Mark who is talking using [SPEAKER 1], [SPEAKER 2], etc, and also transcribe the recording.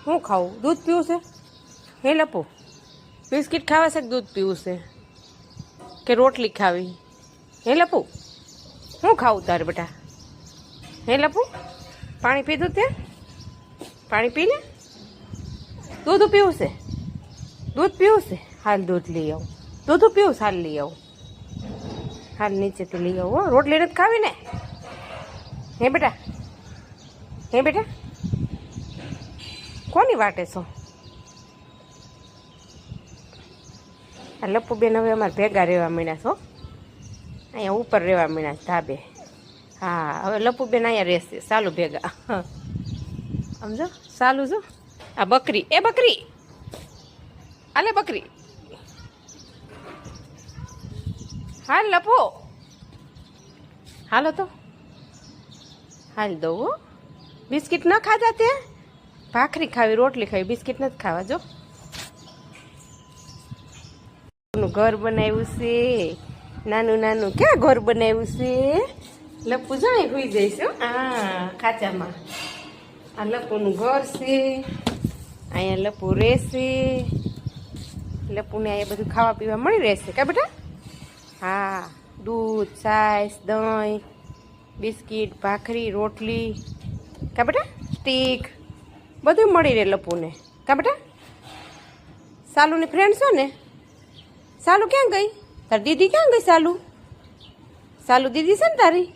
[SPEAKER 1] શું ખાવું? દૂધ પીવું છે? હે લપુ, બિસ્કિટ ખાવા છે કે દૂધ પીવું છે કે રોટલી ખાવી? હે લપુ, શું ખાવું તારે બેટા? હે લપુ, પાણી પીધું તે? પાણી પી લે. દૂધ પીવું છે? દૂધ પીવું છે? હાલ દૂધ લઈ આવું. દૂધ પીવું છે? હાલ લઈ આવું. હાલ નીચેથી લઈ આવું. રોટલી નથી ખાવી ને? હે બેટા, હે બેટા, કોની વાટે છો? આ લપુબેન હવે અમારે ભેગા રહેવા માંડ્યા છો. અહીંયા ઉપર રહેવા માંડ્યા ધાબે. હા, હવે લપુબેન અહીંયા રહેશે સાલું ભેગા. સમજો સાલું જો. આ બકરી, એ બકરી, આલે બકરી, હાલ લપો, હાલો તો હાલ દઉં હો. બિસ્કિટ ન ખાધા તે? ભાખરી ખાવી, રોટલી ખાવી, બિસ્કિટ નથી ખાવા. જો ઘર બનાવ્યું છે નાનું નાનું. ક્યાં ઘર બનાવ્યું છે? લપુ જાય હોઈ જઈશ. હા, ખાચામાં આ લપુનું ઘર છે. અહીંયા લપુ રહેશે. લપુને અહીંયા બધું ખાવા પીવા મળી રહેશે કા બેટા? હા, દૂધ, છાશ, દહીં, બિસ્કિટ, ભાખરી, રોટલી કા બેટા? સ્ટીક બધું મળી રહે લપુને કા બેટા? સાલુની ફ્રેન્ડ છો ને? સાલુ ક્યાં ગઈ? તારી દીદી ક્યાં ગઈ? સાલુ, સાલુ દીદી છે ને તારી?